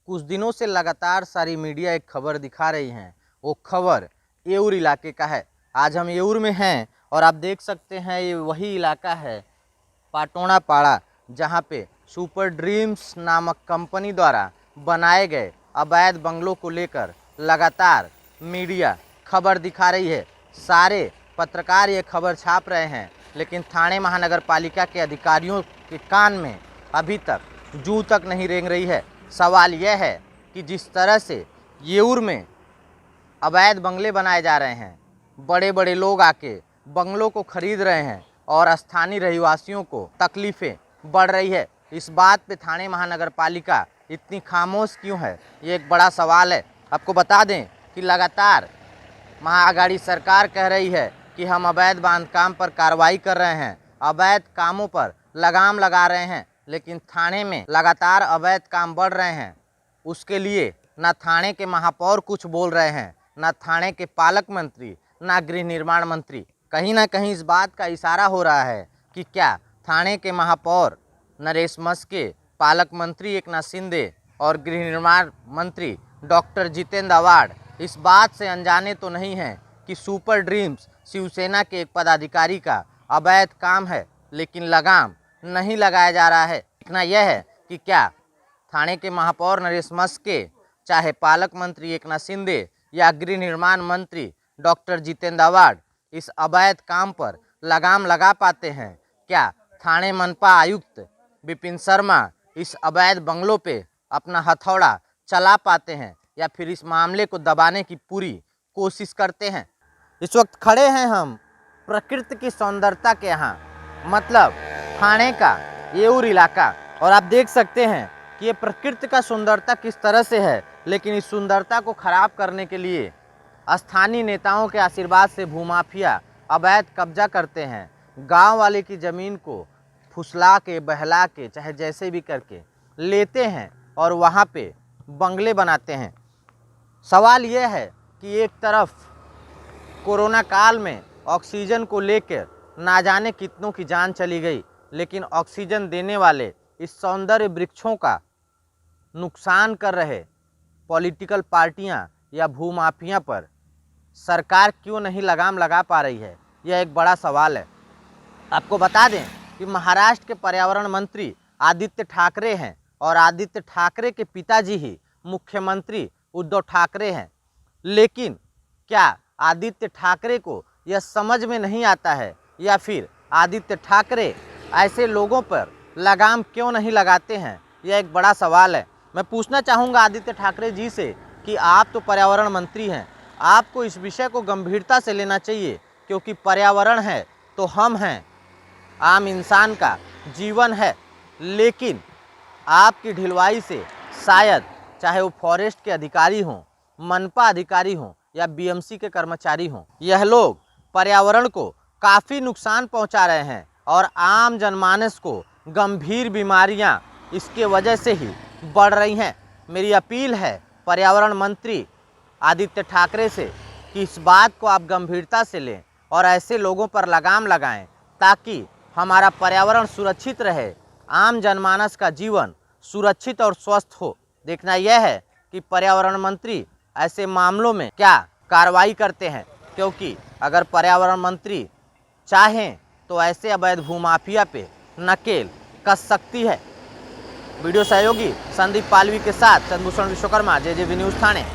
कुछ दिनों से लगातार सारी मीडिया एक खबर दिखा रही हैं। वो खबर येऊर इलाके का है। आज हम येऊर में हैं और आप देख सकते हैं ये वही इलाका है पाटोड़ा पाड़ा, जहाँ पे सुपर ड्रीम्स नामक कंपनी द्वारा बनाए गए अवैध बंगलों को लेकर लगातार मीडिया खबर दिखा रही है। सारे पत्रकार ये खबर छाप रहे हैं, लेकिन थाने महानगर पालिका के अधिकारियों के कान में अभी तक जूं तक नहीं रेंग रही है। सवाल यह है कि जिस तरह से येऊर में अवैध बंगले बनाए जा रहे हैं, बड़े बड़े लोग आके बंगलों को खरीद रहे हैं और स्थानीय रहवासियों को तकलीफ़ें बढ़ रही है, इस बात पे थाने महानगर पालिका इतनी खामोश क्यों है, ये एक बड़ा सवाल है। आपको बता दें कि लगातार महाअघाड़ी सरकार कह रही है कि हम अवैध बांधकाम पर कार्रवाई कर रहे हैं, अवैध कामों पर लगाम लगा रहे हैं, लेकिन थाने में लगातार अवैध काम बढ़ रहे हैं। उसके लिए न थाने के महापौर कुछ बोल रहे हैं, न थाने के पालक मंत्री, न गृह निर्माण मंत्री। कहीं ना कहीं इस बात का इशारा हो रहा है कि क्या थाने के महापौर नरेश मस्के, पालक मंत्री एकनाथ शिंदे और गृह निर्माण मंत्री डॉक्टर जितेंद्र अवार्ड इस बात से अनजाने तो नहीं हैं कि सुपर ड्रीम्स शिवसेना के एक पदाधिकारी का अवैध काम है, लेकिन लगाम नहीं लगाया जा रहा है। देखना यह है कि क्या थाने के महापौर नरेश मस्के, चाहे पालक मंत्री एकनाथ शिंदे या गृह निर्माण मंत्री डॉक्टर जितेंद्र अवार्ड इस अवैध काम पर लगाम लगा पाते हैं। क्या थाने मनपा आयुक्त विपिन शर्मा इस अवैध बंगलों पे अपना हथौड़ा चला पाते हैं, या फिर इस मामले को दबाने की पूरी कोशिश करते हैं। इस वक्त खड़े हैं हम प्रकृति की सौंदर्यता के यहाँ, मतलब थाने का येऊर इलाका, और आप देख सकते हैं कि ये प्रकृति का सुंदरता किस तरह से है, लेकिन इस सुंदरता को खराब करने के लिए स्थानीय नेताओं के आशीर्वाद से भूमाफिया अवैध कब्जा करते हैं। गांव वाले की ज़मीन को फुसला के, बहला के, चाहे जैसे भी करके लेते हैं और वहाँ पे बंगले बनाते हैं। सवाल यह है कि एक तरफ कोरोना काल में ऑक्सीजन को लेकर ना जाने कितनों की जान चली गई, लेकिन ऑक्सीजन देने वाले इस सौंदर्य वृक्षों का नुकसान कर रहे पॉलिटिकल पार्टियां या भूमाफिया पर सरकार क्यों नहीं लगाम लगा पा रही है, यह एक बड़ा सवाल है। आपको बता दें कि महाराष्ट्र के पर्यावरण मंत्री आदित्य ठाकरे हैं और आदित्य ठाकरे के पिताजी ही मुख्यमंत्री उद्धव ठाकरे हैं, लेकिन क्या आदित्य ठाकरे को यह समझ में नहीं आता है, या फिर आदित्य ठाकरे ऐसे लोगों पर लगाम क्यों नहीं लगाते हैं, यह एक बड़ा सवाल है। मैं पूछना चाहूँगा आदित्य ठाकरे जी से कि आप तो पर्यावरण मंत्री हैं, आपको इस विषय को गंभीरता से लेना चाहिए, क्योंकि पर्यावरण है तो हम हैं, आम इंसान का जीवन है, लेकिन आपकी ढिलवाई से शायद चाहे वो फॉरेस्ट के अधिकारी हों, मनपा अधिकारी हों या बीएमसी के कर्मचारी हों, यह लोग पर्यावरण को काफ़ी नुकसान पहुंचा रहे हैं और आम जनमानस को गंभीर बीमारियां इसके वजह से ही बढ़ रही हैं। मेरी अपील है पर्यावरण मंत्री आदित्य ठाकरे से कि इस बात को आप गंभीरता से लें और ऐसे लोगों पर लगाम लगाएं, ताकि हमारा पर्यावरण सुरक्षित रहे, आम जनमानस का जीवन सुरक्षित और स्वस्थ हो। देखना यह है कि पर्यावरण मंत्री ऐसे मामलों में क्या कार्रवाई करते हैं, क्योंकि अगर पर्यावरण मंत्री चाहें तो ऐसे अवैध भूमाफिया पे नकेल कस सकती है। वीडियो सहयोगी संदीप पालवी के साथ चंद्रभूषण विश्वकर्मा, JJV न्यूज़ थाने।